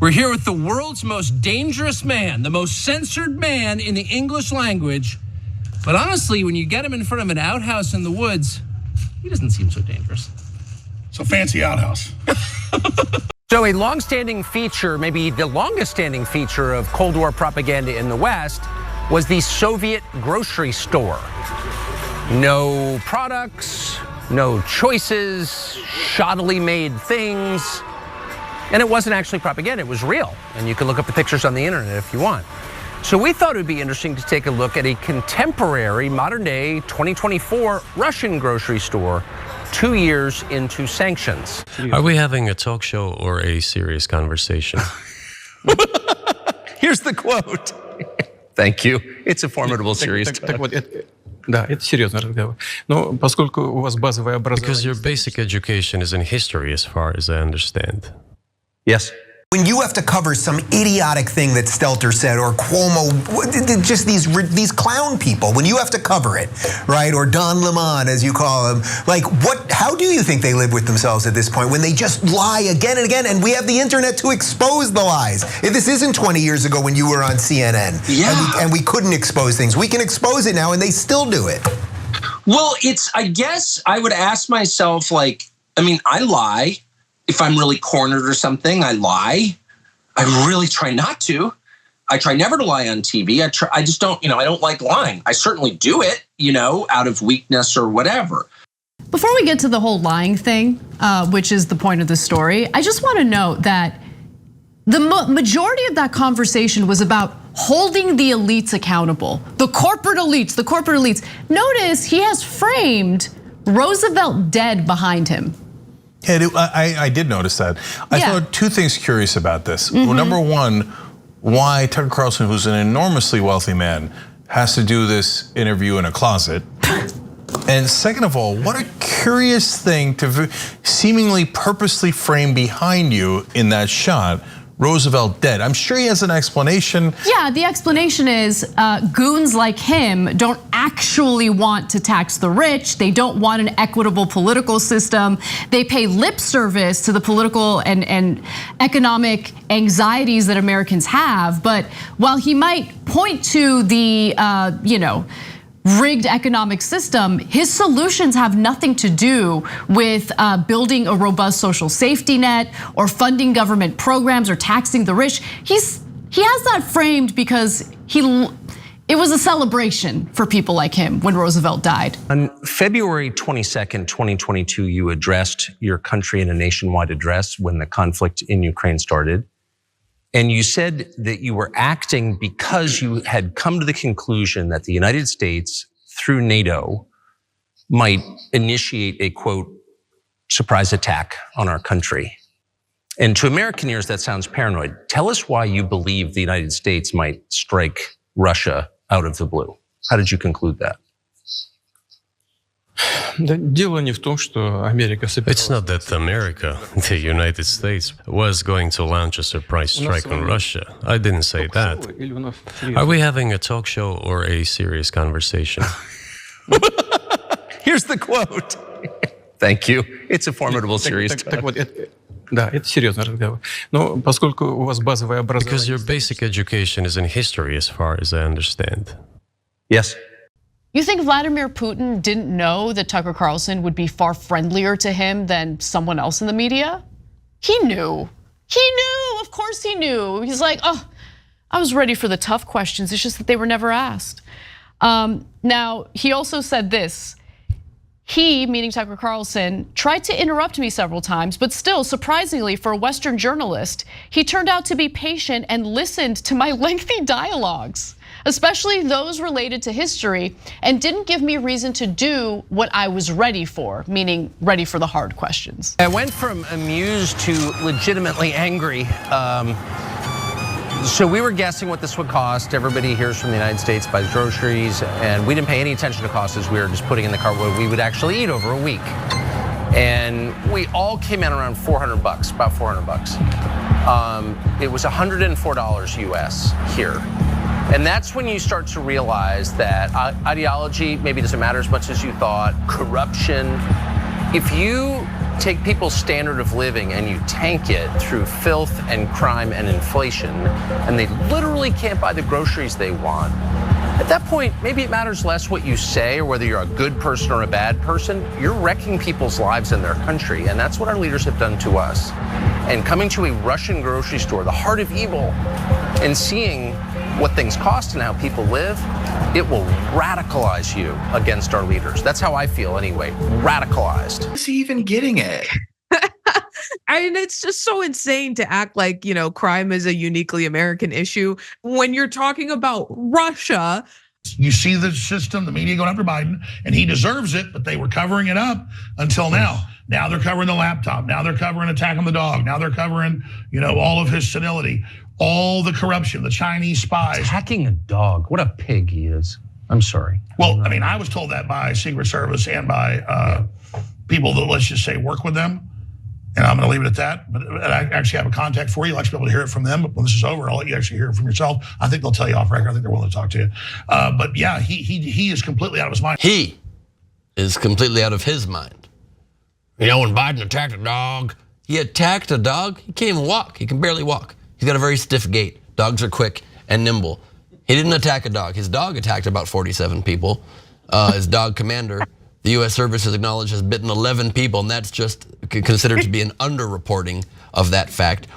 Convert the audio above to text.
We're here with the world's most dangerous man, the most censored man in the English language. But honestly, when you get him in front of an outhouse in the woods, he doesn't seem so dangerous. So fancy outhouse. So a long-standing feature, maybe the longest-standing feature of Cold War propaganda in the West was the Soviet grocery store. No products, no choices, shoddily made things. And it wasn't actually propaganda, it was real. And you can look up the pictures on the internet if you want. So we thought it would be interesting to take a look at a contemporary, modern-day, 2024 Russian grocery store 2 years into sanctions. Are we having a talk show or a serious conversation? Here's the quote. Thank you. It's a formidable serious talk. Да, это серьезный разговор. Но поскольку у вас базовое образование... Because your basic education is in history, as far as I understand. Yes. When you have to cover some idiotic thing that Stelter said, or Cuomo, just these clown people, when you have to cover it, right? Or Don Lemon, as you call him, like how do you think they live with themselves at this point when they just lie again and again? And we have the internet to expose the lies. If this isn't 20 years ago when you were on CNN, and we couldn't expose things, we can expose it now and they still do it. Well, I guess I would ask myself, like, I mean, I lie. If I'm really cornered or something, I lie. I really try not to. I try never to lie on TV. I just don't, I don't like lying. I certainly do it, out of weakness or whatever. Before we get to the whole lying thing, which is the point of the story, I just want to note that the majority of that conversation was about holding the elites accountable. The corporate elites. Notice he has framed Roosevelt dead behind him. Yeah, I did notice that. I thought two things curious about this. Well, number one, why Tucker Carlson, who's an enormously wealthy man, has to do this interview in a closet. And second of all, what a curious thing to seemingly purposely frame behind you in that shot. Roosevelt dead. I'm sure he has an explanation. Yeah, the explanation is goons like him don't actually want to tax the rich. They don't want an equitable political system. They pay lip service to the political and economic anxieties that Americans have. But while he might point to the, rigged economic system, his solutions have nothing to do with building a robust social safety net or funding government programs or taxing the rich. He has that framed because it was a celebration for people like him when Roosevelt died. On February 22nd, 2022, you addressed your country in a nationwide address when the conflict in Ukraine started. And you said that you were acting because you had come to the conclusion that the United States, through NATO, might initiate a, quote, surprise attack on our country. And to American ears, that sounds paranoid. Tell us why you believe the United States might strike Russia out of the blue. How did you conclude that? It's not that America, the United States, was going to launch a surprise strike on Russia. I didn't say that. Are we having a talk show or a serious conversation? Here's the quote. Thank you. It's a formidable serious talk. Да, это серьезный разговор. Но поскольку у вас базовое образование... Because your basic education is in history, as far as I understand. Yes. You think Vladimir Putin didn't know that Tucker Carlson would be far friendlier to him than someone else in the media? He knew. Of course he knew. He's like, oh, I was ready for the tough questions. It's just that they were never asked. Now, he also said this. He, meaning Tucker Carlson, tried to interrupt me several times, but still, surprisingly, for a Western journalist, he turned out to be patient and listened to my lengthy dialogues, especially those related to history, and didn't give me reason to do what I was ready for, meaning ready for the hard questions. I went from amused to legitimately angry. So we were guessing what this would cost. Everybody hears from the United States, buys groceries, and we didn't pay any attention to costs as we were just putting in the cart what we would actually eat over a week. And we all came in around $400, about $400. It was $104 US here. And that's when you start to realize that ideology maybe doesn't matter as much as you thought, corruption. If you take people's standard of living and you tank it through filth and crime and inflation, and they literally can't buy the groceries they want, at that point, maybe it matters less what you say or whether you're a good person or a bad person. You're wrecking people's lives in their country, and that's what our leaders have done to us. And coming to a Russian grocery store, the heart of evil, and seeing what things cost and how people live, it will radicalize you against our leaders. That's how I feel anyway, radicalized. Is he even getting it? I mean, it's just so insane to act like, crime is a uniquely American issue when you're talking about Russia. You see the system, the media going after Biden, and he deserves it, but they were covering it up until now. Now they're covering the laptop. Now they're covering attack on the dog. Now they're covering, all of his senility, all the corruption, the Chinese spies. Attacking a dog. What a pig he is. I'm sorry. Well, I mean, I was told that by Secret Service and by people that, let's just say, work with them. And I'm going to leave it at that. But I actually have a contact for you. I'd like to be able to hear it from them. But when this is over, I'll let you actually hear it from yourself. I think they'll tell you off record. I think they're willing to talk to you. But yeah, he is completely out of his mind. He is completely out of his mind. When Biden attacked a dog, he attacked a dog. He can't even walk. He can barely walk. He's got a very stiff gait. Dogs are quick and nimble. He didn't attack a dog. His dog attacked about 47 people. His dog commander, the U.S. Service has acknowledged, has bitten 11 people, and that's just considered to be an underreporting of that fact.